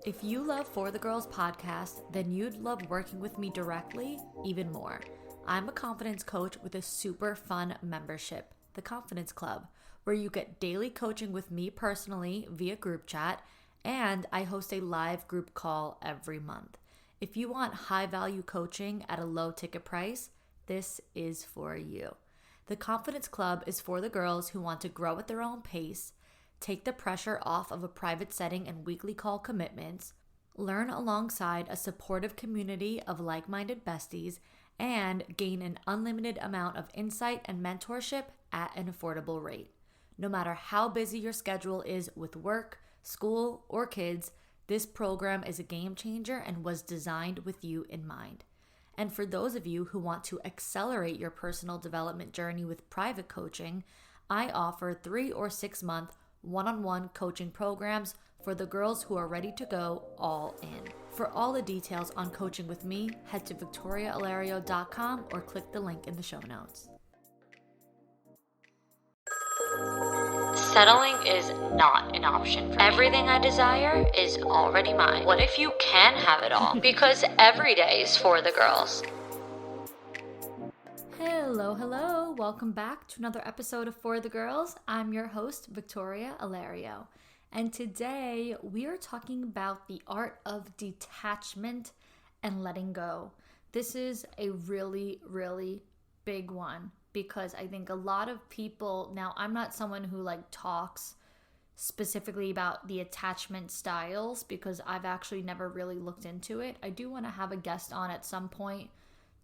If you love For the Girls podcast, then you'd love working with me directly even more. I'm a confidence coach with a super fun membership, the Confidence Club, where you get daily coaching with me personally via group chat, and I host a live group call every month. If you want high value coaching at a low ticket price, this is for you. The Confidence Club is for the girls who want to grow at their own pace, take the pressure off of a private setting and weekly call commitments, learn alongside a supportive community of like-minded besties, and gain an unlimited amount of insight and mentorship at an affordable rate. No matter how busy your schedule is with work, school, or kids, this program is a game changer and was designed with you in mind. And for those of you who want to accelerate your personal development journey with private coaching, I offer 3 or 6 month one-on-one coaching programs for the girls who are ready to go all in. For all the details on coaching with me, head to victoriaalario.com or click the link in the show notes. Settling is not an option for me. Everything I desire is already mine. What if you can have it all? Because every day is for the girls. Hello. Welcome back to another episode of For the Girls. I'm your host, Victoria Alario. And today we are talking about the art of detachment and letting go. This is a really, really big one because I think a lot of people, now I'm not someone who talks specifically about the attachment styles because I've actually never really looked into it. I do want to have a guest on at some point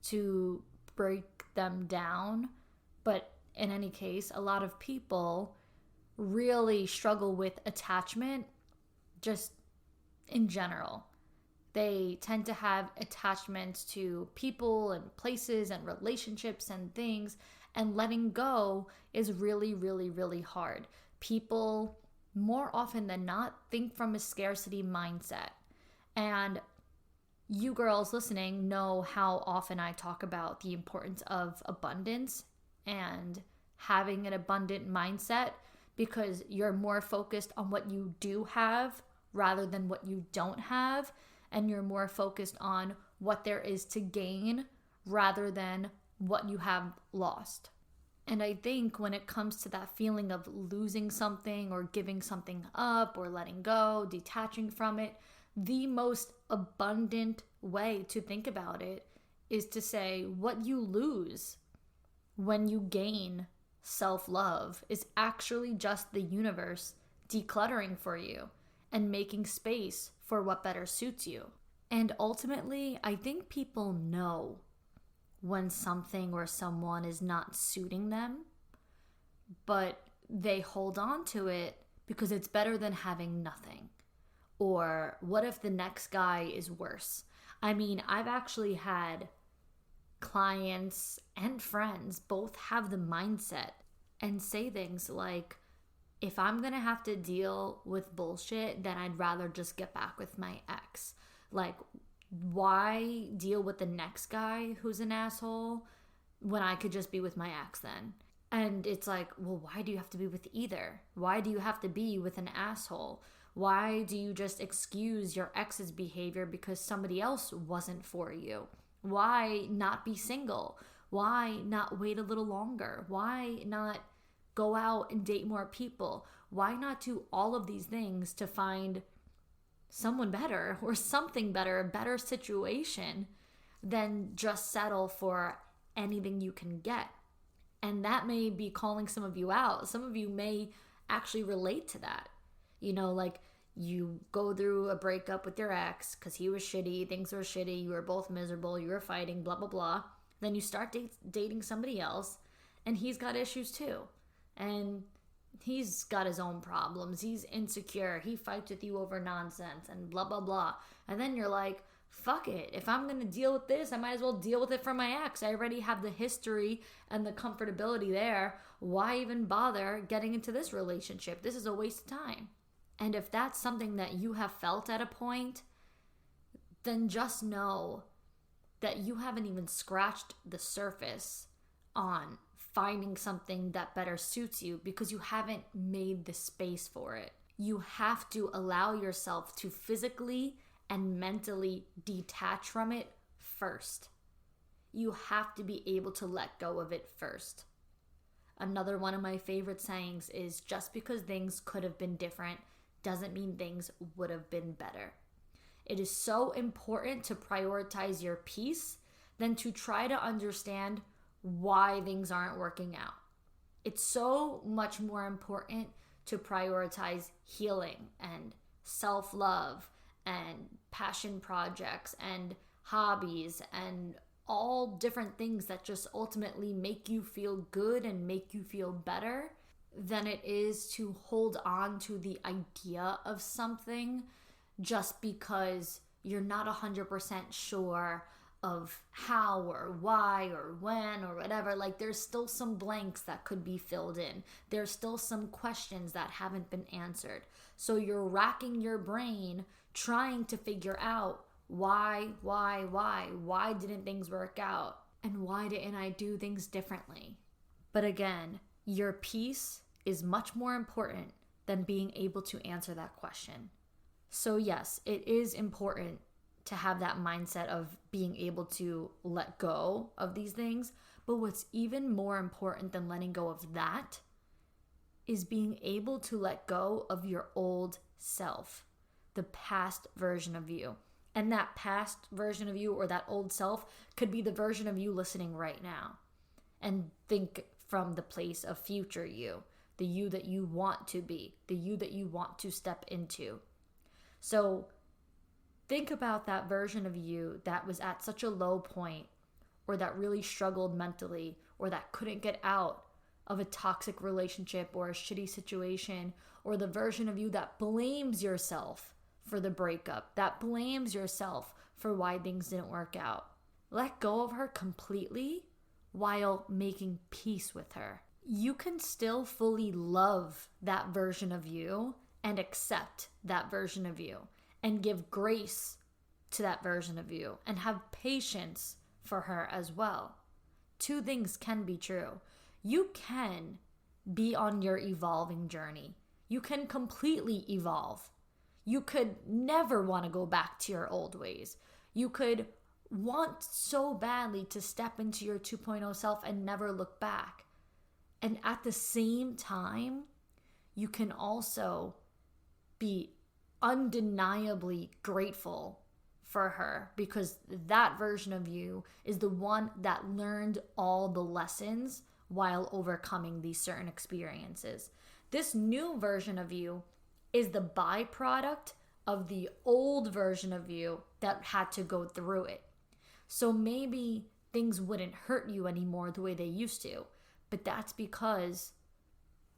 to break them down, but in any case, a lot of people really struggle with attachment just in general. They tend to have attachments to people and places and relationships and things, and letting go is really, really, really hard. People, more often than not, think from a scarcity mindset. And you girls listening know how often I talk about the importance of abundance and having an abundant mindset because you're more focused on what you do have rather than what you don't have. And you're more focused on what there is to gain rather than what you have lost. And I think when it comes to that feeling of losing something or giving something up or letting go, detaching from it, the most abundant way to think about it is to say what you lose when you gain self-love is actually just the universe decluttering for you and making space for what better suits you. And ultimately, I think people know when something or someone is not suiting them, but they hold on to it because it's better than having nothing. Or what if the next guy is worse? I mean, I've actually had clients and friends both have the mindset and say things like, if I'm going to have to deal with bullshit, then I'd rather just get back with my ex. Why deal with the next guy who's an asshole when I could just be with my ex then? And it's like, well, why do you have to be with either? Why do you have to be with an asshole? Why do you just excuse your ex's behavior because somebody else wasn't for you? Why not be single? Why not wait a little longer? Why not go out and date more people? Why not do all of these things to find someone better or something better, a better situation than just settle for anything you can get? And that may be calling some of you out. Some of you may actually relate to that. You go through a breakup with your ex because he was shitty, things were shitty, you were both miserable, you were fighting, blah, blah, blah. Then you start dating somebody else and he's got issues too. And he's got his own problems. He's insecure. He fights with you over nonsense and blah, blah, blah. And then you're like, fuck it. If I'm going to deal with this, I might as well deal with it from my ex. I already have the history and the comfortability there. Why even bother getting into this relationship? This is a waste of time. And if that's something that you have felt at a point, then just know that you haven't even scratched the surface on finding something that better suits you because you haven't made the space for it. You have to allow yourself to physically and mentally detach from it first. You have to be able to let go of it first. Another one of my favorite sayings is, just because things could have been different doesn't mean things would have been better. It is so important to prioritize your peace than to try to understand why things aren't working out. It's so much more important to prioritize healing and self-love and passion projects and hobbies and all different things that just ultimately make you feel good and make you feel better than it is to hold on to the idea of something just because you're not 100% sure of how or why or when or whatever. Like, there's still some blanks that could be filled in. There's still some questions that haven't been answered. So you're racking your brain trying to figure out why didn't things work out? And why didn't I do things differently? But again, your peace is much more important than being able to answer that question. So yes, it is important to have that mindset of being able to let go of these things. But what's even more important than letting go of that is being able to let go of your old self, the past version of you. And that past version of you, or that old self, could be the version of you listening right now. And think from the place of future you, the you that you want to be, the you that you want to step into. So think about that version of you that was at such a low point, or that really struggled mentally, or that couldn't get out of a toxic relationship or a shitty situation, or the version of you that blames yourself for the breakup, that blames yourself for why things didn't work out. Let go of her completely while making peace with her. You can still fully love that version of you and accept that version of you and give grace to that version of you and have patience for her as well. Two things can be true. You can be on your evolving journey. You can completely evolve. You could never want to go back to your old ways. You could want so badly to step into your 2.0 self and never look back. And at the same time, you can also be undeniably grateful for her, because that version of you is the one that learned all the lessons while overcoming these certain experiences. This new version of you is the byproduct of the old version of you that had to go through it. So maybe things wouldn't hurt you anymore the way they used to, but that's because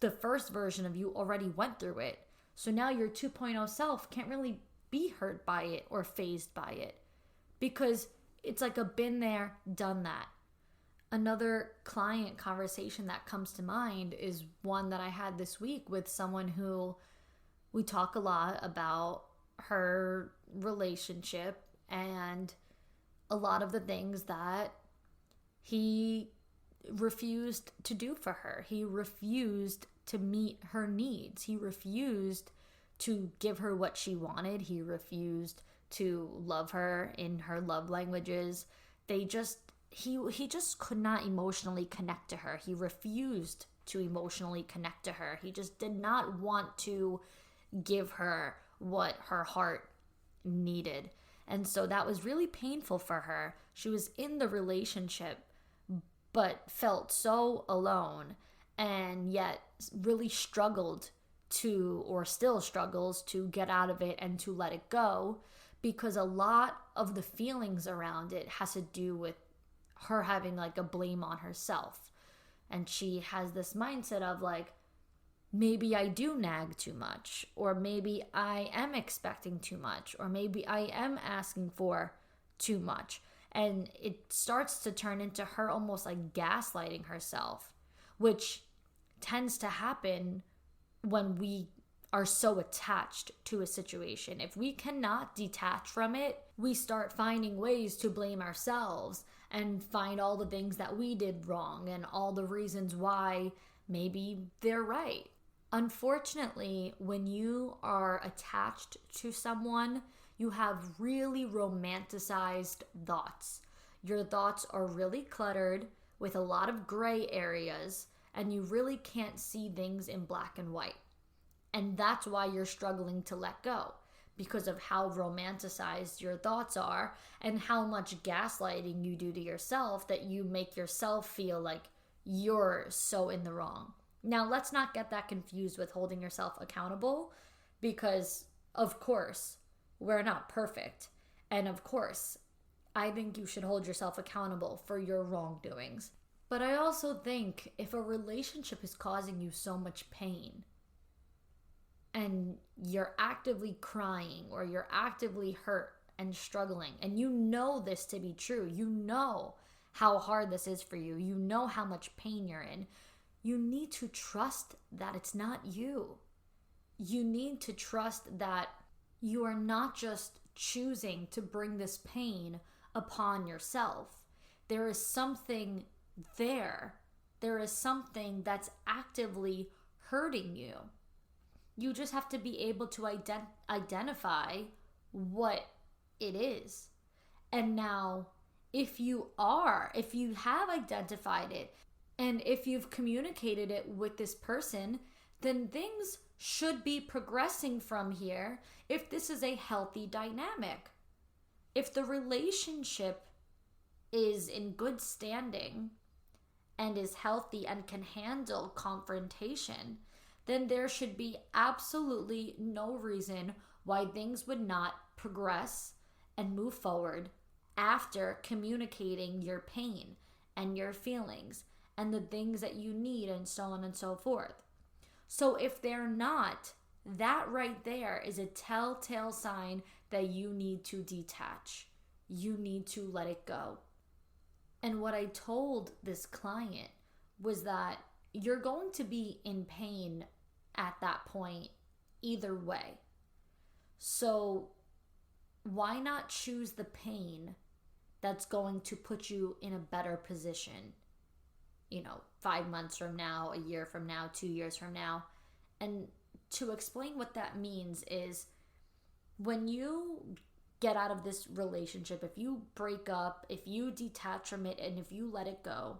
the first version of you already went through it. So now your 2.0 self can't really be hurt by it or fazed by it, because it's like a been there, done that. Another client conversation that comes to mind is one that I had this week with someone who we talk a lot about her relationship and a lot of the things that he refused to do for her. He refused to meet her needs. He refused to give her what she wanted. He refused to love her in her love languages. He just could not emotionally connect to her. He refused to emotionally connect to her. He just did not want to give her what her heart needed. And so that was really painful for her. She was in the relationship, but felt so alone, and yet really struggled to, or still struggles to, get out of it and to let it go, because a lot of the feelings around it has to do with her having like a blame on herself. And she has this mindset of like, maybe I do nag too much, or maybe I am expecting too much, or maybe I am asking for too much. And it starts to turn into her almost like gaslighting herself, which tends to happen when we are so attached to a situation. If we cannot detach from it, we start finding ways to blame ourselves and find all the things that we did wrong and all the reasons why maybe they're right. Unfortunately, when you are attached to someone, you have really romanticized thoughts. Your thoughts are really cluttered with a lot of gray areas, and you really can't see things in black and white. And that's why you're struggling to let go, because of how romanticized your thoughts are and how much gaslighting you do to yourself that you make yourself feel like you're so in the wrong. Now, let's not get that confused with holding yourself accountable, because, of course, we're not perfect. And of course, I think you should hold yourself accountable for your wrongdoings. But I also think if a relationship is causing you so much pain, and you're actively crying or you're actively hurt and struggling, and you know this to be true, you know how hard this is for you, you know how much pain you're in, you need to trust that it's not you. You need to trust that you are not just choosing to bring this pain upon yourself. There is something there. There is something that's actively hurting you. You just have to be able to identify what it is. And now, if you have identified it, and if you've communicated it with this person, then things should be progressing from here if this is a healthy dynamic. If the relationship is in good standing and is healthy and can handle confrontation, then there should be absolutely no reason why things would not progress and move forward after communicating your pain and your feelings and the things that you need and so on and so forth. So if they're not, that right there is a telltale sign that you need to detach. You need to let it go. And what I told this client was that you're going to be in pain at that point either way. So why not choose the pain that's going to put you in a better position, 5 months from now, a year from now, 2 years from now? And to explain what that means is, when you get out of this relationship, if you break up, if you detach from it, and if you let it go,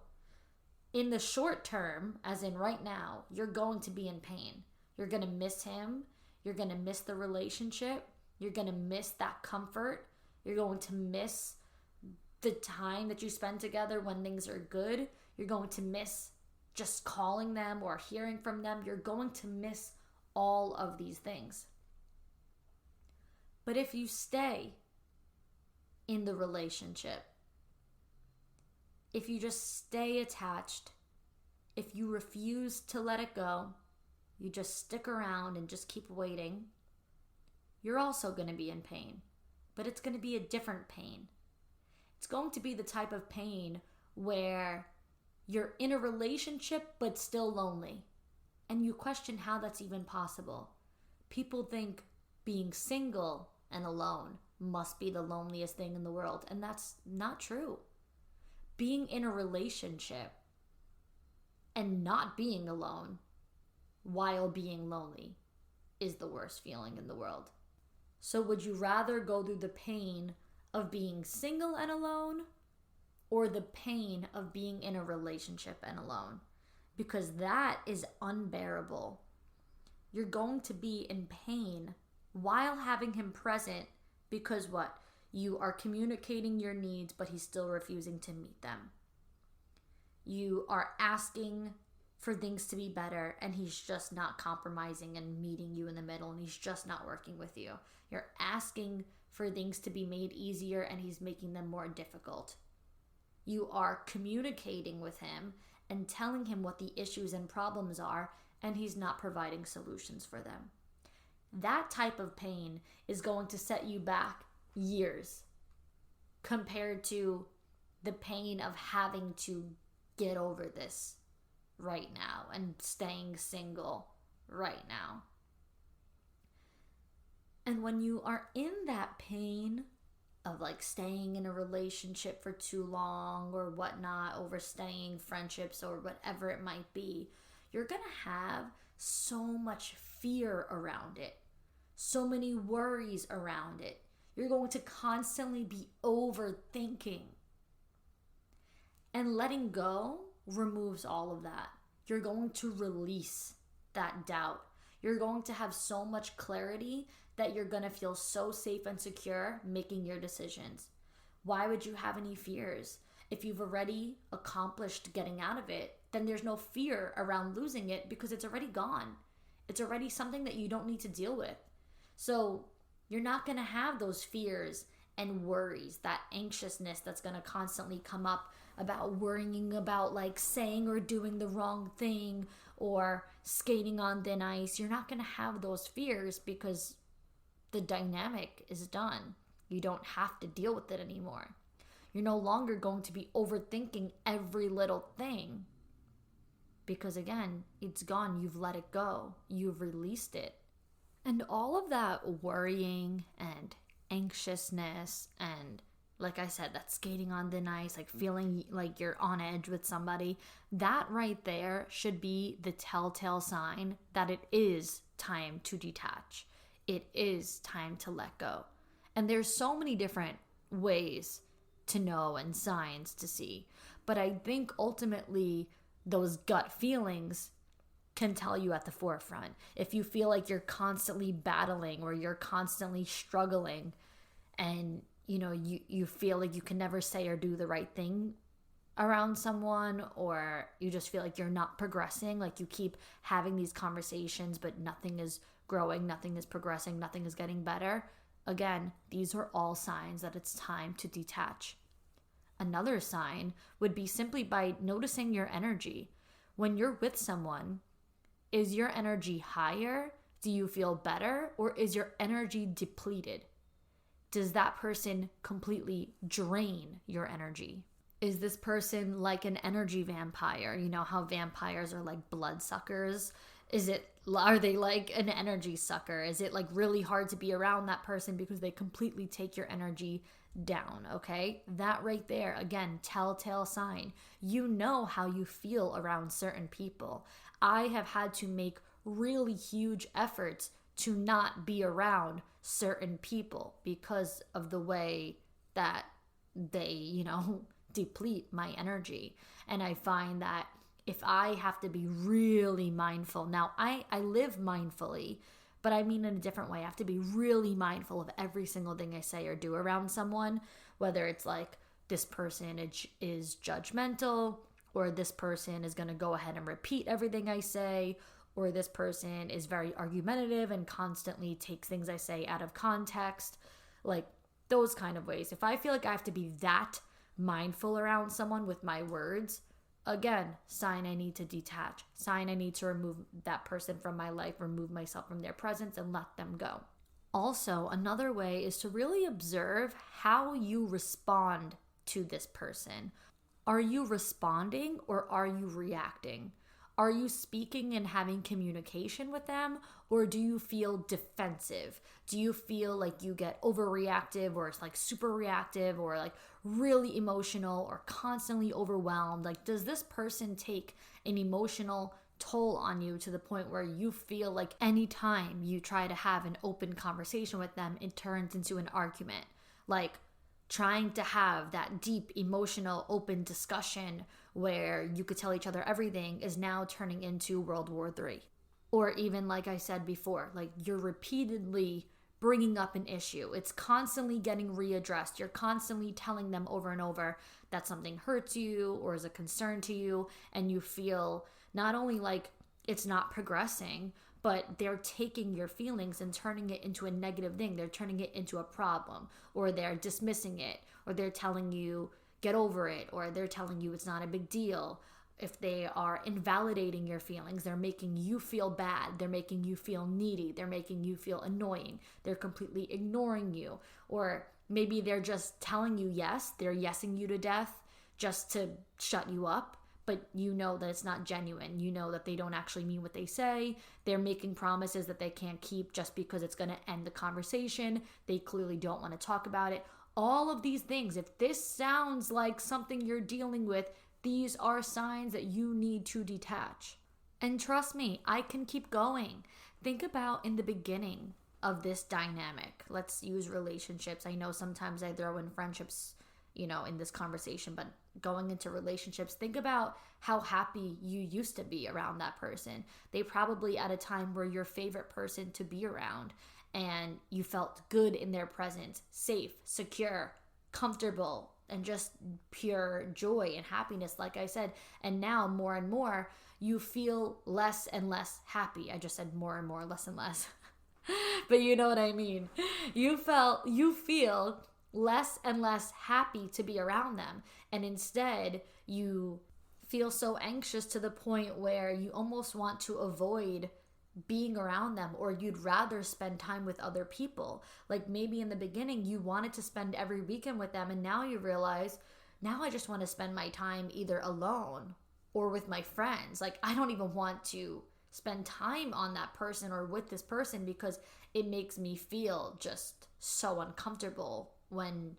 in the short term, as in right now, you're going to be in pain. You're going to miss him. You're going to miss the relationship. You're going to miss that comfort. You're going to miss the time that you spend together when things are good. You're going to miss just calling them or hearing from them. You're going to miss all of these things. But if you stay in the relationship, if you just stay attached, if you refuse to let it go, you just stick around and just keep waiting, you're also going to be in pain. But it's going to be a different pain. It's going to be the type of pain where you're in a relationship but still lonely. And you question how that's even possible. People think being single and alone must be the loneliest thing in the world. And that's not true. Being in a relationship and not being alone while being lonely is the worst feeling in the world. So would you rather go through the pain of being single and alone, or the pain of being in a relationship and alone? Because that is unbearable. You're going to be in pain while having him present, because what? You are communicating your needs, but he's still refusing to meet them. You are asking for things to be better, and he's just not compromising and meeting you in the middle, and he's just not working with you. You're asking for things to be made easier, and he's making them more difficult. You are communicating with him and telling him what the issues and problems are, and he's not providing solutions for them. That type of pain is going to set you back years compared to the pain of having to get over this right now and staying single right now. And when you are in that pain of like staying in a relationship for too long or whatnot, overstaying friendships or whatever it might be, you're going to have so much fear around it, so many worries around it. You're going to constantly be overthinking. And letting go removes all of that. You're going to release that doubt. You're going to have so much clarity that you're going to feel so safe and secure making your decisions. Why would you have any fears? If you've already accomplished getting out of it, then there's no fear around losing it because it's already gone. It's already something that you don't need to deal with. So you're not going to have those fears and worries, that anxiousness that's going to constantly come up about worrying about like saying or doing the wrong thing or skating on thin ice. You're not going to have those fears because the dynamic is done. You don't have to deal with it anymore. You're no longer going to be overthinking every little thing because again, it's gone. You've let it go. You've released it. And all of that worrying and anxiousness and like I said, that skating on thin ice, like feeling like you're on edge with somebody, that right there should be the telltale sign that it is time to detach. It is time to let go. And there's so many different ways to know and signs to see. But I think ultimately those gut feelings can tell you at the forefront. If you feel like you're constantly battling or you're constantly struggling and you feel like you can never say or do the right thing around someone, or you just feel like you're not progressing, like you keep having these conversations but nothing is growing, nothing is progressing, nothing is getting better. Again, these are all signs that it's time to detach. Another sign would be simply by noticing your energy. When you're with someone, is your energy higher? Do you feel better? Or is your energy depleted? Does that person completely drain your energy? Is this person like an energy vampire? You know how vampires are like bloodsuckers? Are they like an energy sucker? Is it like really hard to be around that person because they completely take your energy down? Okay, that right there, again, telltale sign. You know how you feel around certain people. I have had to make really huge efforts to not be around certain people because of the way that they, deplete my energy. And I find that if I have to be really mindful, now I live mindfully, but I mean in a different way. I have to be really mindful of every single thing I say or do around someone, whether it's like this person is judgmental, or this person is going to go ahead and repeat everything I say, or this person is very argumentative and constantly takes things I say out of context, like those kind of ways. If I feel like I have to be that mindful around someone with my words, again, sign I need to detach, sign I need to remove that person from my life, remove myself from their presence and let them go. Also, another way is to really observe how you respond to this person. Are you responding or are you reacting? Are you speaking and having communication with them, or do you feel defensive? Do you feel like you get overreactive, or it's like super reactive, or like really emotional, or constantly overwhelmed? Like, does this person take an emotional toll on you to the point where you feel like anytime you try to have an open conversation with them, it turns into an argument? Like, trying to have that deep, emotional, open discussion where you could tell each other everything is now turning into World War III. Or even, like I said before, like you're repeatedly bringing up an issue. It's constantly getting readdressed. You're constantly telling them over and over that something hurts you or is a concern to you, and you feel not only like it's not progressing, but they're taking your feelings and turning it into a negative thing. They're turning it into a problem, or they're dismissing it, or they're telling you, get over it, or they're telling you it's not a big deal. If they are invalidating your feelings, they're making you feel bad. They're making you feel needy. They're making you feel annoying. They're completely ignoring you. Or maybe they're just telling you yes. They're yesing you to death just to shut you up. But you know that it's not genuine. You know that they don't actually mean what they say. They're making promises that they can't keep just because it's going to end the conversation. They clearly don't want to talk about it. All of these things, if this sounds like something you're dealing with, these are signs that you need to detach. And trust me, I can keep going. Think about in the beginning of this dynamic. Let's use relationships. I know sometimes I throw in friendships, in this conversation, but going into relationships, think about how happy you used to be around that person. They probably at a time were your favorite person to be around, and you felt good in their presence, safe, secure, comfortable, and just pure joy and happiness, like I said. And now more and more, you feel less and less happy. I just said more and more, less and less. But you know what I mean. You feel less and less happy to be around them. And instead, you feel so anxious to the point where you almost want to avoid being around them, or you'd rather spend time with other people. Like maybe in the beginning you wanted to spend every weekend with them, and now you realize, now I just want to spend my time either alone or with my friends. Like I don't even want to spend time on that person or with this person because it makes me feel just so uncomfortable, when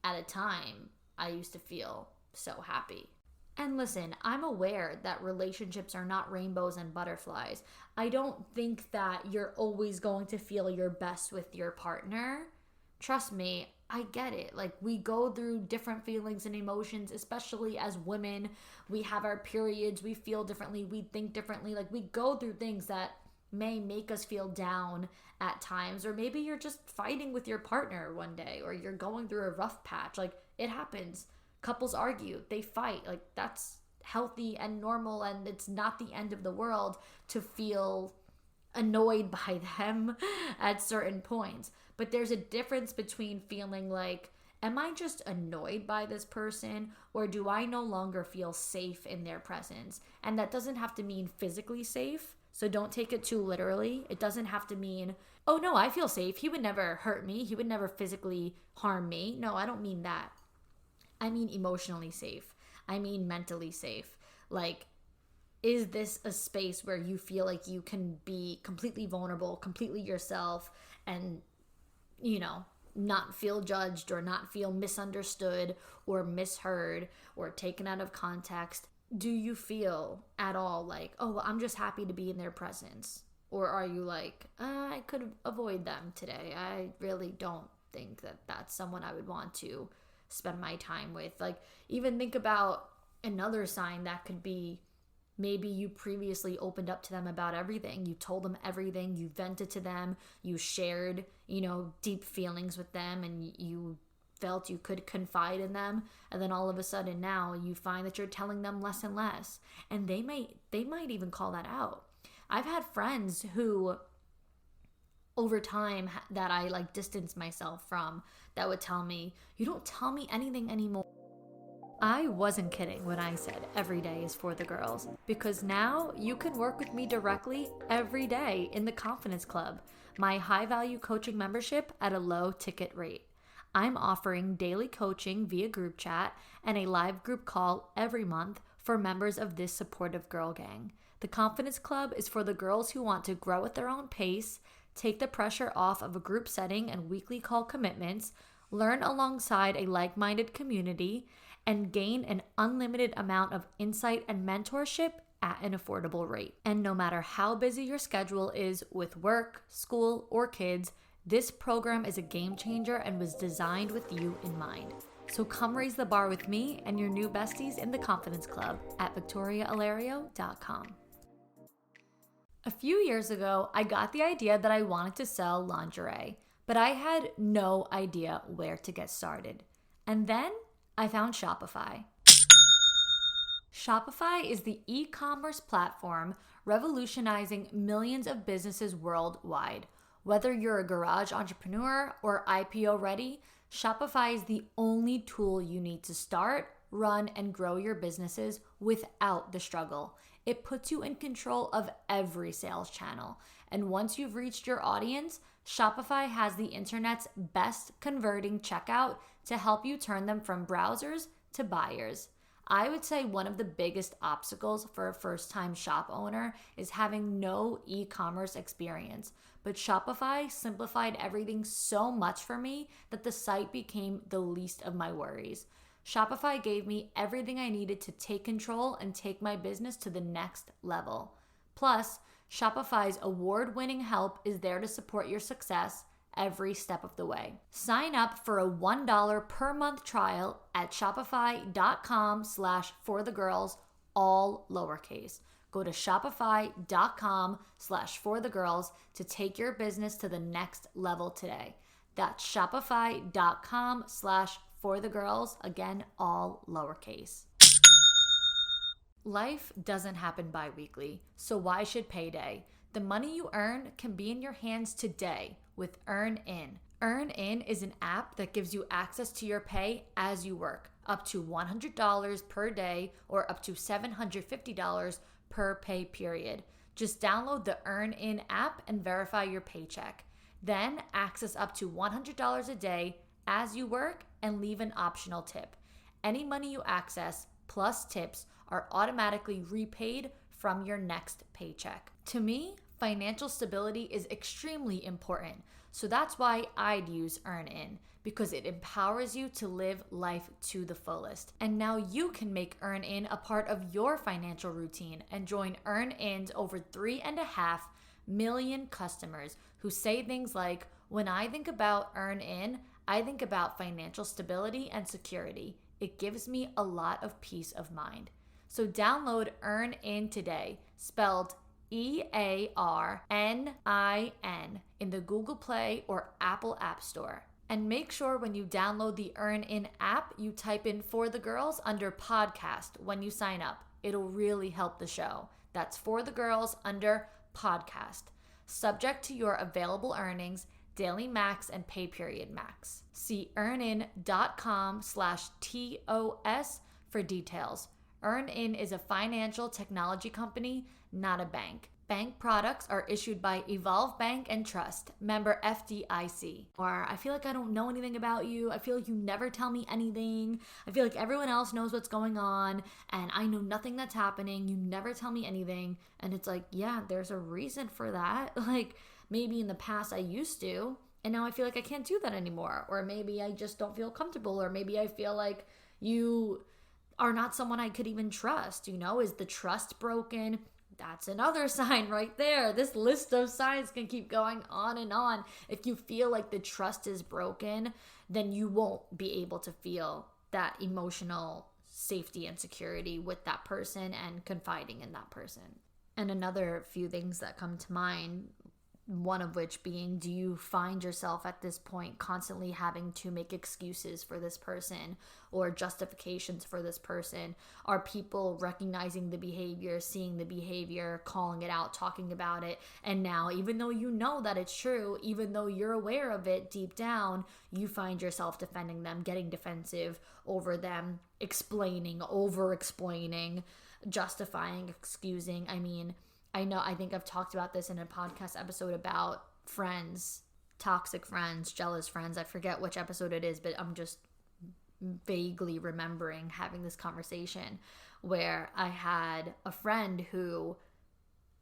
at a time I used to feel so happy. And listen, I'm aware that relationships are not rainbows and butterflies. I don't think that you're always going to feel your best with your partner. Trust me, I get it. Like we go through different feelings and emotions, especially as women. We have our periods, we feel differently, we think differently. Like we go through things that may make us feel down at times, or maybe you're just fighting with your partner one day, or you're going through a rough patch. Like it happens. Couples argue, they fight. Like that's healthy and normal, and it's not the end of the world to feel annoyed by them at certain points. But there's a difference between feeling like, am I just annoyed by this person, or do I no longer feel safe in their presence? And that doesn't have to mean physically safe. So don't take it too literally. It doesn't have to mean, oh no, I feel safe. He would never hurt me. He would never physically harm me. No, I don't mean that. I mean emotionally safe. I mean mentally safe. Like, is this a space where you feel like you can be completely vulnerable, completely yourself, and, not feel judged or not feel misunderstood or misheard or taken out of context? Do you feel at all like, oh, well, I'm just happy to be in their presence? Or are you like, I could avoid them today. I really don't think that that's someone I would want to spend my time with. Like, even think about another sign that could be, maybe you previously opened up to them about everything. You told them everything. You vented to them. You shared, deep feelings with them, and you felt you could confide in them. And then all of a sudden now you find that you're telling them less and less. And they might even call that out. I've had friends who, over time, that I like distance myself from, that would tell me, you don't tell me anything anymore. I wasn't kidding when I said every day is for the girls, because now you can work with me directly every day in the Confidence Club, my high value coaching membership at a low ticket rate. I'm offering daily coaching via group chat and a live group call every month for members of this supportive girl gang. The Confidence Club is for the girls who want to grow at their own pace, take the pressure off of a group setting and weekly call commitments, learn alongside a like-minded community, and gain an unlimited amount of insight and mentorship at an affordable rate. And no matter how busy your schedule is with work, school, or kids, this program is a game changer and was designed with you in mind. So come raise the bar with me and your new besties in the Confidence Club at victoriaalario.com. A few years ago, I got the idea that I wanted to sell lingerie, but I had no idea where to get started. And then I found Shopify. Shopify is the e-commerce platform revolutionizing millions of businesses worldwide. Whether you're a garage entrepreneur or IPO ready, Shopify is the only tool you need to start, run, and grow your businesses without the struggle. It puts you in control of every sales channel. And once you've reached your audience, Shopify has the internet's best converting checkout to help you turn them from browsers to buyers. I would say one of the biggest obstacles for a first-time shop owner is having no e-commerce experience. But Shopify simplified everything so much for me that the site became the least of my worries. Shopify gave me everything I needed to take control and take my business to the next level. Plus, Shopify's award-winning help is there to support your success every step of the way. Sign up for a $1 per month trial at shopify.com/forthegirls, all lowercase. Go to shopify.com/forthegirls to take your business to the next level today. That's shopify.com/forthegirls, again, all lowercase. Life doesn't happen bi-weekly, so why should payday? The money you earn can be in your hands today with EarnIn. EarnIn is an app that gives you access to your pay as you work, up to $100 per day or up to $750 per pay period. Just download the EarnIn app and verify your paycheck. Then access up to $100 a day as you work and leave an optional tip. Any money you access plus tips are automatically repaid from your next paycheck. To me, financial stability is extremely important. So that's why I'd use EarnIn, because it empowers you to live life to the fullest. And now you can make EarnIn a part of your financial routine and join EarnIn's over 3.5 million customers who say things like, when I think about EarnIn, I think about financial stability and security. It gives me a lot of peace of mind. So download EarnIn today, spelled EARNIN, in the Google Play or Apple App Store. And make sure when you download the EarnIn app, you type in For the Girls under podcast when you sign up. It'll really help the show. That's For the Girls under podcast. Subject to your available earnings, daily max, and pay period max. See earnin.com/TOS for details. EarnIn is a financial technology company, not a bank. Bank products are issued by Evolve Bank and Trust, member FDIC. Or I feel like I don't know anything about you. I feel like you never tell me anything. I feel like everyone else knows what's going on and I know nothing that's happening. You never tell me anything. And it's like, yeah, there's a reason for that. Like maybe in the past I used to, and now I feel like I can't do that anymore. Or maybe I just don't feel comfortable. Or maybe I feel like you are not someone I could even trust. Is the trust broken? That's another sign right there. This list of signs can keep going on and on. If you feel like the trust is broken, then you won't be able to feel that emotional safety and security with that person and confiding in that person. And another few things that come to mind, one of which being, do you find yourself at this point constantly having to make excuses for this person or justifications for this person? Are people recognizing the behavior, seeing the behavior, calling it out, talking about it? And now, even though you know that it's true, even though you're aware of it deep down, you find yourself defending them, getting defensive over them, explaining, over-explaining, justifying, excusing. I think I've talked about this in a podcast episode about friends, toxic friends, jealous friends. I forget which episode it is, but I'm just vaguely remembering having this conversation where I had a friend who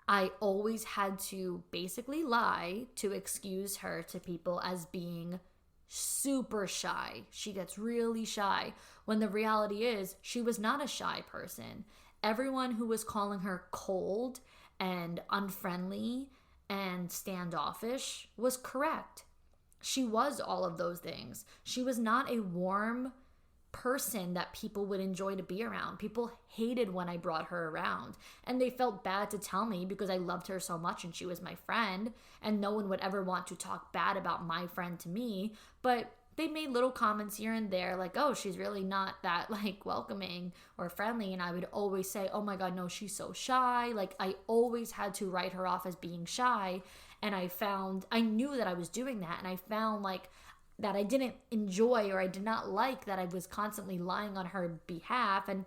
I always had to basically lie to excuse her to people as being super shy. She gets really shy, when the reality is she was not a shy person. Everyone who was calling her cold and unfriendly and standoffish was correct. She was all of those things. She was not a warm person that people would enjoy to be around. People hated when I brought her around, and they felt bad to tell me because I loved her so much and she was my friend, and no one would ever want to talk bad about my friend to me. But they made little comments here and there like, oh, she's really not that welcoming or friendly. And I would always say, oh my God, no, she's so shy. I always had to write her off as being shy. And I knew that I was doing that. And I found that I didn't enjoy, or I did not like that I was constantly lying on her behalf. And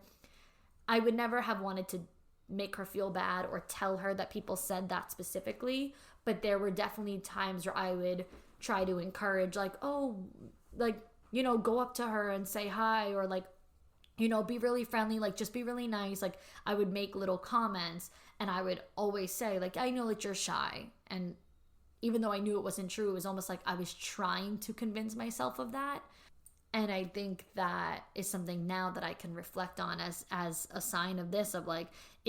I would never have wanted to make her feel bad or tell her that people said that specifically. But there were definitely times where I would try to encourage, go up to her and say hi, or be really friendly, just be really nice. I would make little comments, and I would always say, I know that you're shy. And even though I knew it wasn't true, it was almost like I was trying to convince myself of that. And I think that is something now that I can reflect on as a sign of this, of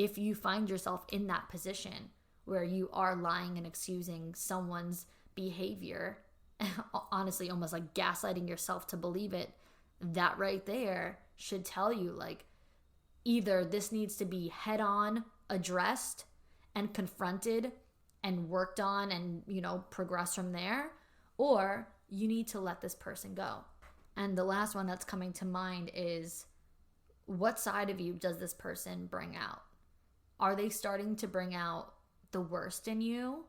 if you find yourself in that position where you are lying and excusing someone's behavior, honestly, almost like gaslighting yourself to believe it, that right there should tell you, like, either this needs to be head on addressed and confronted and worked on and, progress from there, or you need to let this person go. And the last one that's coming to mind is, what side of you does this person bring out? Are they starting to bring out the worst in you?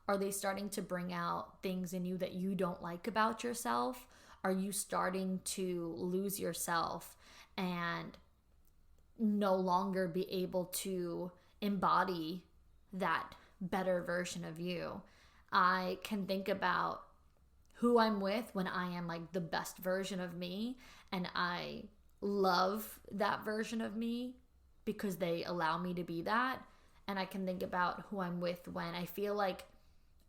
Are they starting to bring out things in you that you don't like about yourself? Are you starting to lose yourself and no longer be able to embody that better version of you? I can think about who I'm with when I am like the best version of me, and I love that version of me because they allow me to be that. And I can think about who I'm with when I feel like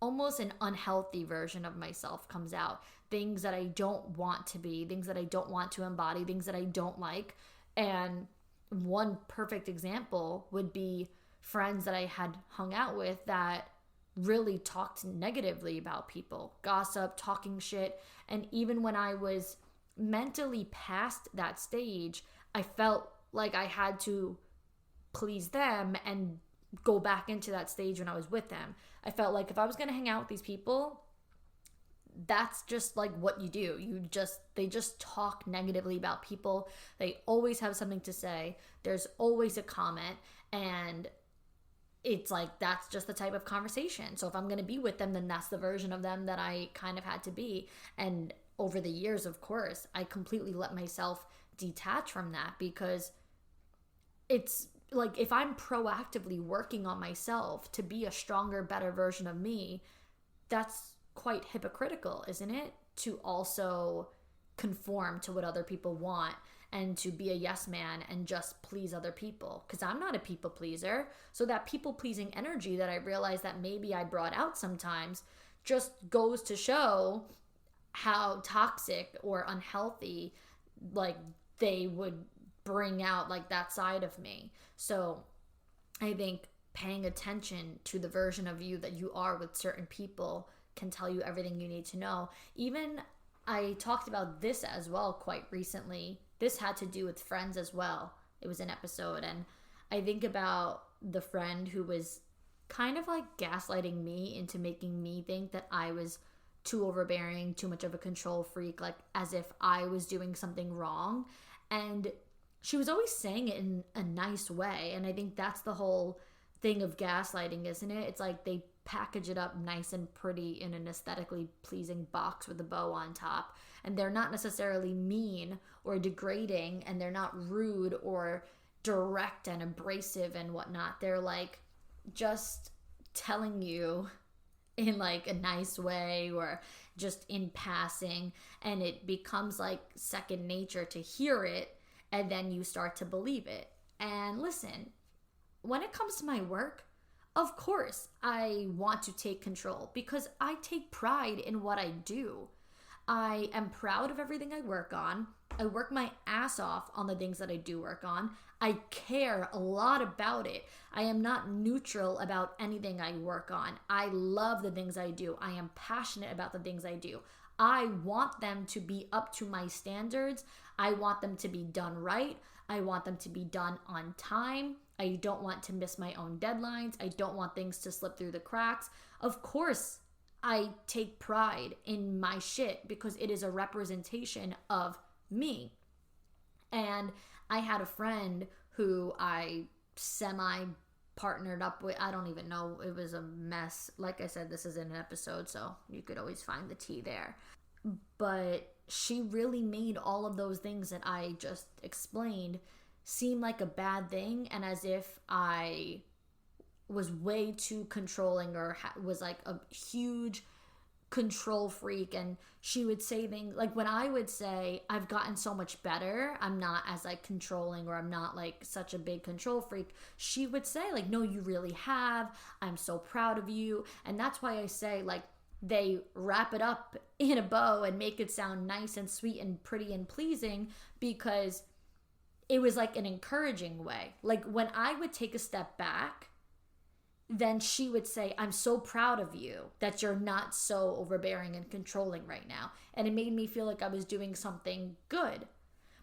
almost an unhealthy version of myself comes out. Things that I don't want to be, things that I don't want to embody, things that I don't like. And one perfect example would be friends that I had hung out with that really talked negatively about people, gossip, talking shit. And even when I was mentally past that stage, I felt like I had to please them and go back into that stage when I was with them. I felt like if I was going to hang out with these people, that's just like what you do. They just talk negatively about people. They always have something to say. There's always a comment, and it's like, that's just the type of conversation. So if I'm going to be with them, then that's the version of them that I kind of had to be. And over the years, of course, I completely let myself detach from that, because it's like, if I'm proactively working on myself to be a stronger, better version of me, that's quite hypocritical, isn't it? To also conform to what other people want and to be a yes man and just please other people, because I'm not a people pleaser. So that people pleasing energy that I realized that maybe I brought out sometimes just goes to show how toxic or unhealthy like they would bring out like that side of me. So I think paying attention to the version of you that you are with certain people can tell you everything you need to know. Even I talked about this as well quite recently. This had to do with friends as well. It was an episode, and I think about the friend who was kind of like gaslighting me into making me think that I was too overbearing, too much of a control freak, like as if I was doing something wrong. And she was always saying it in a nice way. And I think that's the whole thing of gaslighting, isn't it? It's like they package it up nice and pretty in an aesthetically pleasing box with a bow on top. And they're not necessarily mean or degrading, and they're not rude or direct and abrasive and whatnot. They're like just telling you in like a nice way or just in passing, and it becomes like second nature to hear it, and then you start to believe it. And listen, when it comes to my work, of course I want to take control because I take pride in what I do. I am proud of everything I work on. I work my ass off on the things that I do work on. I care a lot about it. I am not neutral about anything I work on. I love the things I do. I am passionate about the things I do. I want them to be up to my standards. I want them to be done right. I want them to be done on time. I don't want to miss my own deadlines. I don't want things to slip through the cracks. Of course, I take pride in my shit because it is a representation of me. And I had a friend who I semi-partnered up with. I don't even know. It was a mess. Like I said, this is in an episode, so you could always find the tea there. But she really made all of those things that I just explained seem like a bad thing, and as if I was way too controlling or was like a huge control freak. And she would say things like, when I would say I've gotten so much better, I'm not as like controlling, or I'm not like such a big control freak, she would say like, no, you really have. I'm so proud of you. And that's why I say like they wrap it up in a bow and make it sound nice and sweet and pretty and pleasing, because it was like an encouraging way. Like when I would take a step back, then she would say, I'm so proud of you that you're not so overbearing and controlling right now. And it made me feel like I was doing something good.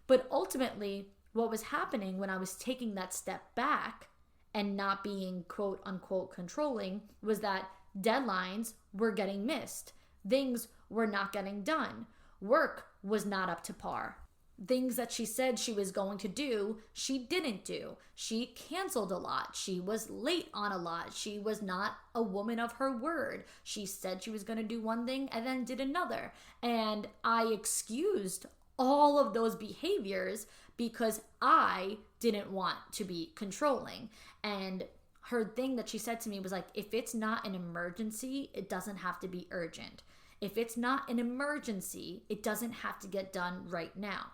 But ultimately, what was happening when I was taking that step back and not being quote unquote controlling was that deadlines were getting missed. Things were not getting done. Work was not up to par. Things that she said she was going to do, she didn't do. She canceled a lot. She was late on a lot. She was not a woman of her word. She said she was going to do one thing and then did another. And I excused all of those behaviors because I didn't want to be controlling. And her thing that she said to me was like, if it's not an emergency, it doesn't have to be urgent. If it's not an emergency, it doesn't have to get done right now.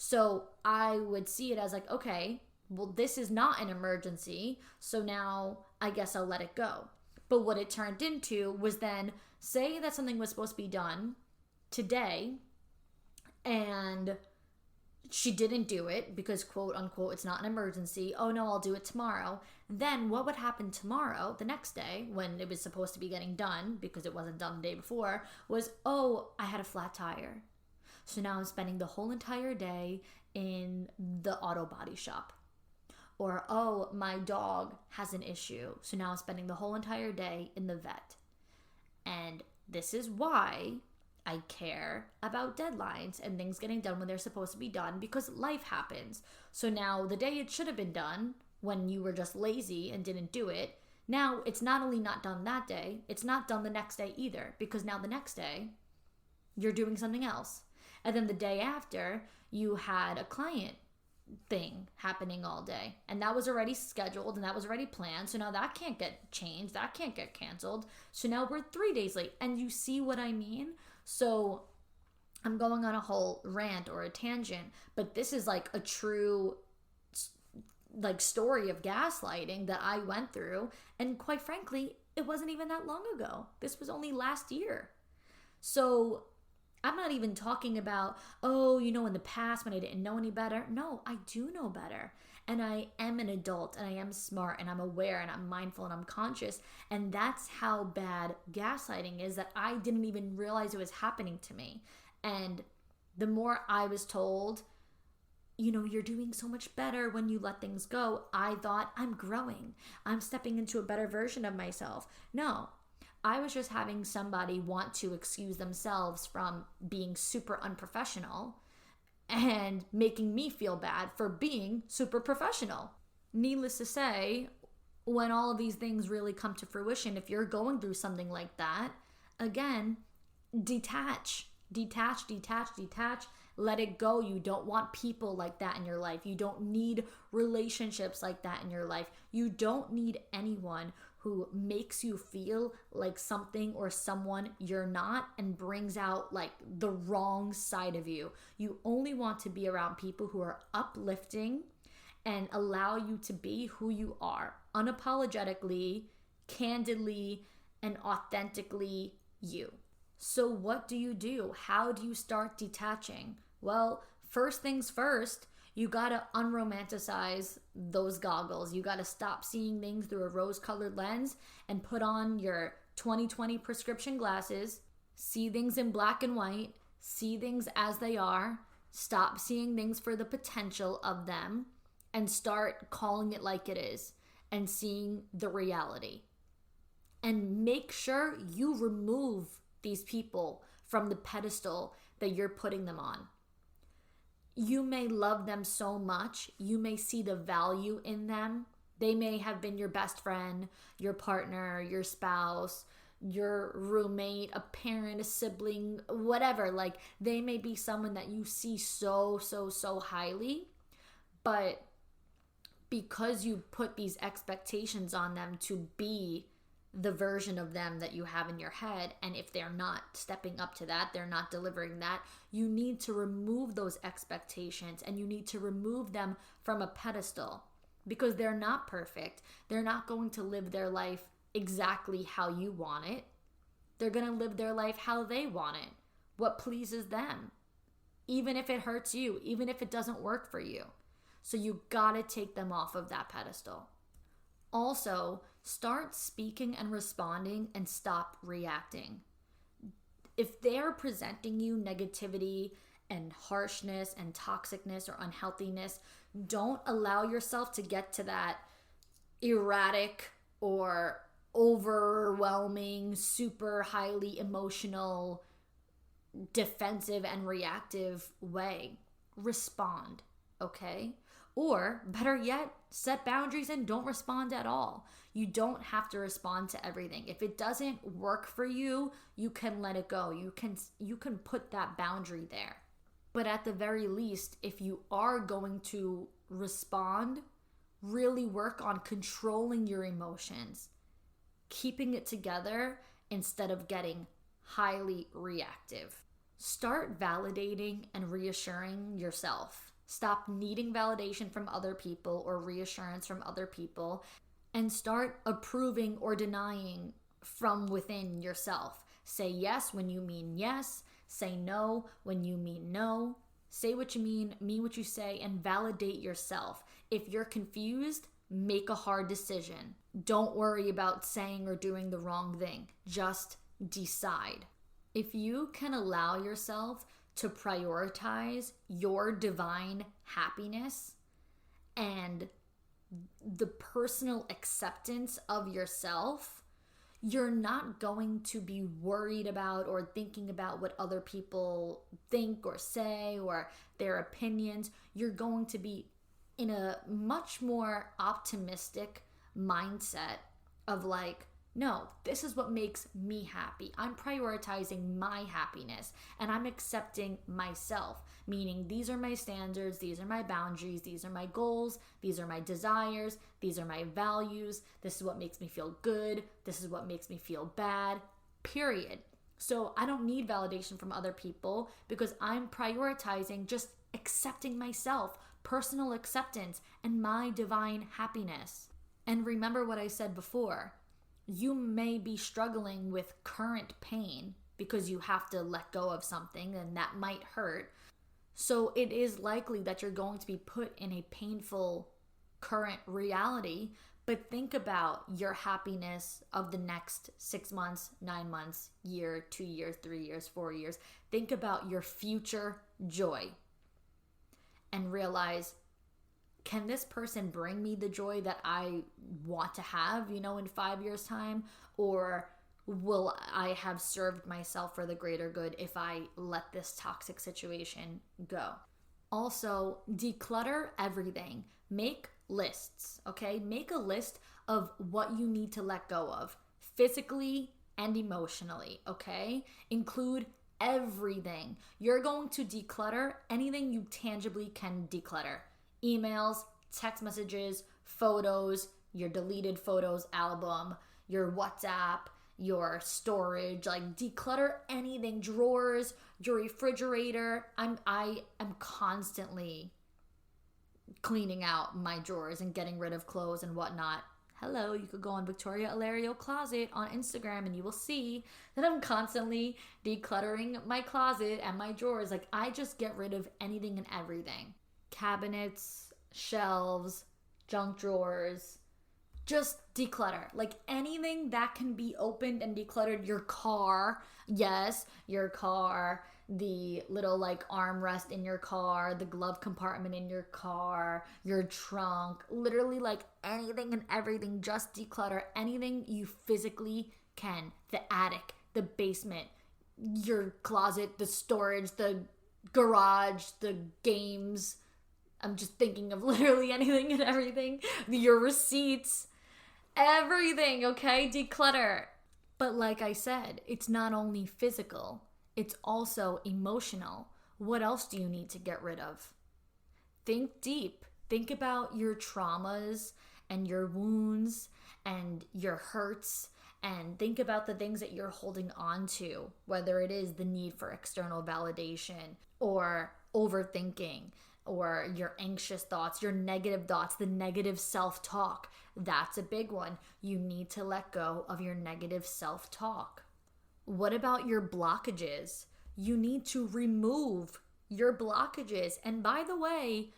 So I would see it as like, okay, well, this is not an emergency, so now I guess I'll let it go. But what it turned into was then, say that something was supposed to be done today, and she didn't do it because, quote unquote, it's not an emergency. Oh no, I'll do it tomorrow. Then what would happen tomorrow, the next day, when it was supposed to be getting done because it wasn't done the day before, was, oh, I had a flat tire. So now I'm spending the whole entire day in the auto body shop. Or, oh, my dog has an issue. So now I'm spending the whole entire day in the vet. And this is why I care about deadlines and things getting done when they're supposed to be done, because life happens. So now the day it should have been done, when you were just lazy and didn't do it, now it's not only not done that day, it's not done the next day either, because now the next day you're doing something else. And then the day after, you had a client thing happening all day. And that was already scheduled and that was already planned. So now that can't get changed. That can't get canceled. So now we're 3 days late. And you see what I mean? So I'm going on a whole rant or a tangent, but this is like a true like story of gaslighting that I went through. And quite frankly, it wasn't even that long ago. This was only last year. So I'm not even talking about, oh, you know, in the past when I didn't know any better. No, I do know better. And I am an adult and I am smart and I'm aware and I'm mindful and I'm conscious. And that's how bad gaslighting is, that I didn't even realize it was happening to me. And the more I was told, you know, you're doing so much better when you let things go, I thought, I'm growing. I'm stepping into a better version of myself. No. I was just having somebody want to excuse themselves from being super unprofessional and making me feel bad for being super professional. Needless to say, when all of these things really come to fruition, if you're going through something like that, again, detach. Let it go. You don't want people like that in your life. You don't need relationships like that in your life. You don't need anyone who makes you feel like something or someone you're not and brings out like the wrong side of you. You only want to be around people who are uplifting and allow you to be who you are, unapologetically, candidly, and authentically you. So what do you do? How do you start detaching? Well, first things first, you gotta unromanticize those goggles. You gotta stop seeing things through a rose-colored lens and put on your 20/20 prescription glasses, see things in black and white, see things as they are, stop seeing things for the potential of them, and start calling it like it is and seeing the reality. And make sure you remove these people from the pedestal that you're putting them on. You may love them so much. You may see the value in them. They may have been your best friend, your partner, your spouse, your roommate, a parent, a sibling, whatever. Like, they may be someone that you see so highly, but because you put these expectations on them to be the version of them that you have in your head, and if they're not stepping up to that, they're not delivering that, you need to remove those expectations and you need to remove them from a pedestal, because they're not perfect. They're not going to live their life exactly how you want it. They're going to live their life how they want it, what pleases them, even if it hurts you, even if it doesn't work for you. So you gotta take them off of that pedestal. Also, start speaking and responding and stop reacting. If they're presenting you negativity and harshness and toxicness or unhealthiness, don't allow yourself to get to that erratic or overwhelming, super highly emotional, defensive and reactive way. Respond, okay? Or better yet, set boundaries and don't respond at all. You don't have to respond to everything. If it doesn't work for you, you can let it go. You can put that boundary there. But at the very least, if you are going to respond, really work on controlling your emotions, keeping it together instead of getting highly reactive. Start validating and reassuring yourself. Stop needing validation from other people or reassurance from other people, and start approving or denying from within yourself. Say yes when you mean yes. Say no when you mean no. Say what you mean what you say, and validate yourself. If you're confused, make a hard decision. Don't worry about saying or doing the wrong thing. Just decide. If you can allow yourself to prioritize your divine happiness and the personal acceptance of yourself, you're not going to be worried about or thinking about what other people think or say or their opinions. You're going to be in a much more optimistic mindset of like, no, this is what makes me happy. I'm prioritizing my happiness and I'm accepting myself, meaning these are my standards, these are my boundaries, these are my goals, these are my desires, these are my values. This is what makes me feel good. This is what makes me feel bad, period. So I don't need validation from other people because I'm prioritizing just accepting myself, personal acceptance, and my divine happiness. And remember what I said before. You may be struggling with current pain because you have to let go of something and that might hurt. So it is likely that you're going to be put in a painful current reality, but think about your happiness of the next 6 months, 9 months, year, 2 years, 3 years, 4 years. Think about your future joy and realize, can this person bring me the joy that I want to have, in 5 years' time? Or will I have served myself for the greater good if I let this toxic situation go? Also, declutter everything. Make lists, okay? Make a list of what you need to let go of, physically and emotionally, okay? Include everything. You're going to declutter anything you tangibly can declutter. Emails, text messages, photos, your deleted photos album, your WhatsApp, your storage, like declutter anything, drawers, your refrigerator. I am constantly cleaning out my drawers and getting rid of clothes and whatnot. Hello, you could go on Victoria Alario Closet on Instagram and you will see that I'm constantly decluttering my closet and my drawers. Like, I just get rid of anything and everything. Cabinets, shelves, junk drawers, just declutter. Like anything that can be opened and decluttered. Your car, yes, your car, the little like armrest in your car, the glove compartment in your car, your trunk, literally like anything and everything. Just declutter anything you physically can. The attic, the basement, your closet, the storage, the garage, the games. I'm just thinking of literally anything and everything. Your receipts, everything, okay? Declutter. But like I said, it's not only physical, it's also emotional. What else do you need to get rid of? Think deep. Think about your traumas and your wounds and your hurts, and think about the things that you're holding on to, whether it is the need for external validation or overthinking, or your anxious thoughts, your negative thoughts, the negative self-talk. That's a big one. You need to let go of your negative self-talk. What about your blockages? You need to remove your blockages. And by the way,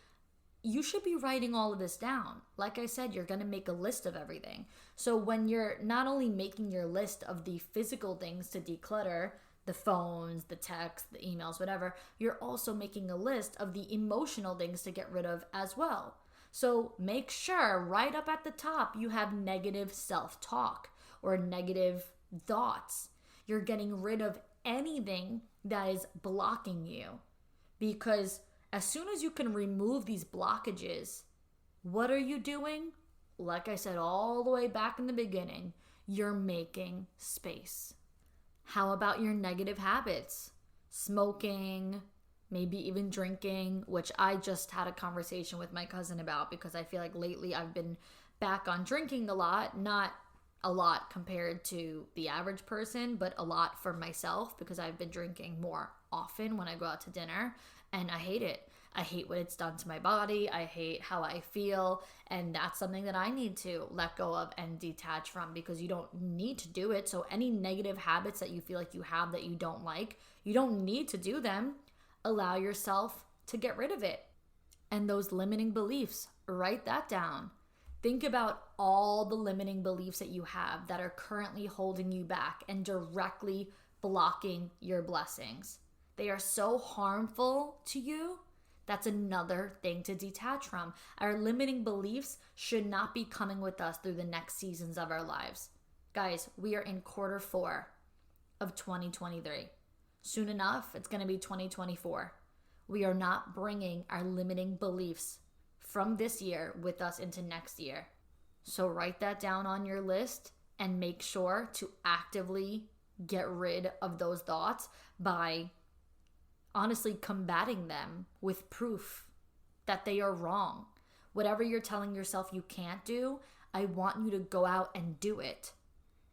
you should be writing all of this down. Like I said, you're going to make a list of everything. So when you're not only making your list of the physical things to declutter, the phones, the texts, the emails, whatever, you're also making a list of the emotional things to get rid of as well. So make sure right up at the top you have negative self-talk or negative thoughts. You're getting rid of anything that is blocking you, because as soon as you can remove these blockages, what are you doing? Like I said all the way back in the beginning, you're making space. How about your negative habits? Smoking, maybe even drinking, which I just had a conversation with my cousin about, because I feel like lately I've been back on drinking a lot. Not a lot compared to the average person, but a lot for myself, because I've been drinking more often when I go out to dinner, and I hate it. I hate what it's done to my body. I hate how I feel. And that's something that I need to let go of and detach from, because you don't need to do it. So any negative habits that you feel like you have that you don't like, you don't need to do them. Allow yourself to get rid of it. And those limiting beliefs, write that down. Think about all the limiting beliefs that you have that are currently holding you back and directly blocking your blessings. They are so harmful to you. That's another thing to detach from. Our limiting beliefs should not be coming with us through the next seasons of our lives. Guys, we are in quarter 4 of 2023. Soon enough, it's going to be 2024. We are not bringing our limiting beliefs from this year with us into next year. So write that down on your list and make sure to actively get rid of those thoughts by honestly combating them with proof that they are wrong. Whatever you're telling yourself you can't do, I want you to go out and do it.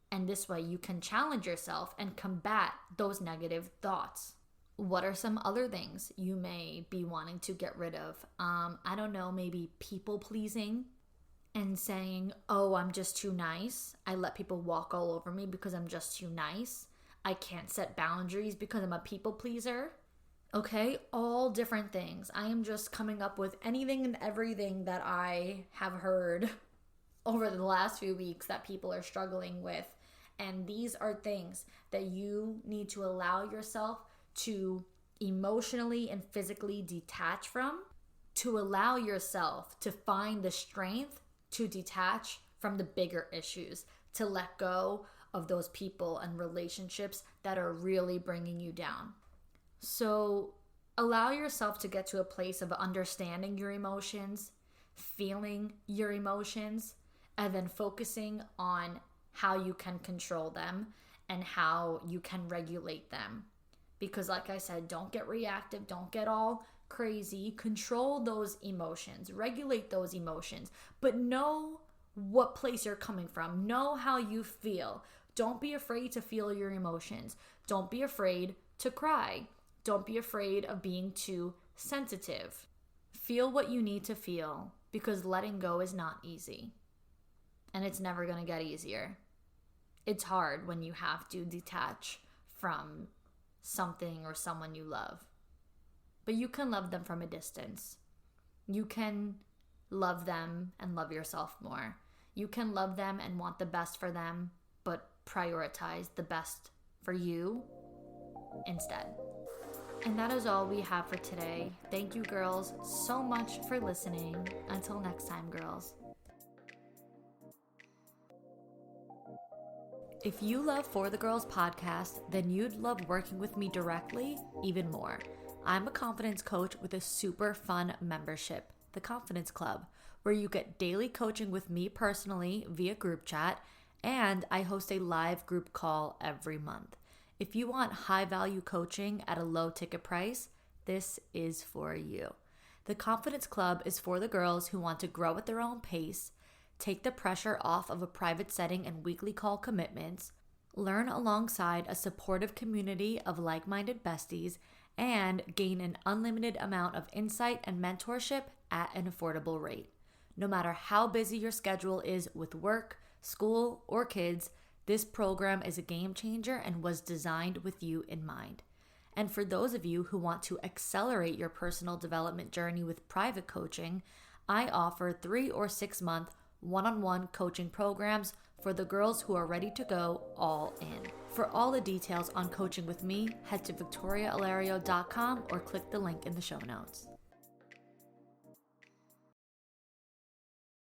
And this way you can challenge yourself and combat those negative thoughts. What are some other things you may be wanting to get rid of? I don't know, maybe people pleasing and saying, oh, I'm just too nice. I let people walk all over me because I'm just too nice. I can't set boundaries because I'm a people pleaser. Okay, all different things. I am just coming up with anything and everything that I have heard over the last few weeks that people are struggling with. And these are things that you need to allow yourself to emotionally and physically detach from, to allow yourself to find the strength to detach from the bigger issues, to let go of those people and relationships that are really bringing you down. So allow yourself to get to a place of understanding your emotions, feeling your emotions, and then focusing on how you can control them and how you can regulate them. Because like I said, don't get reactive, don't get all crazy. Control those emotions, regulate those emotions, but know what place you're coming from. Know how you feel. Don't be afraid to feel your emotions. Don't be afraid to cry. Don't be afraid of being too sensitive. Feel what you need to feel, because letting go is not easy. And it's never going to get easier. It's hard when you have to detach from something or someone you love. But you can love them from a distance. You can love them and love yourself more. You can love them and want the best for them, but prioritize the best for you instead. And that is all we have for today. Thank you, girls, so much for listening. Until next time, girls. If you love For the Girls podcast, then you'd love working with me directly even more. I'm a confidence coach with a super fun membership, the Confidence Club, where you get daily coaching with me personally via group chat, and I host a live group call every month. If you want high-value coaching at a low ticket price, this is for you. The Confidence Club is for the girls who want to grow at their own pace, take the pressure off of a private setting and weekly call commitments, learn alongside a supportive community of like-minded besties, and gain an unlimited amount of insight and mentorship at an affordable rate. No matter how busy your schedule is with work, school, or kids, this program is a game changer and was designed with you in mind. And for those of you who want to accelerate your personal development journey with private coaching, I offer 3 or 6 month one-on-one coaching programs for the girls who are ready to go all in. For all the details on coaching with me, head to victoriaalario.com or click the link in the show notes.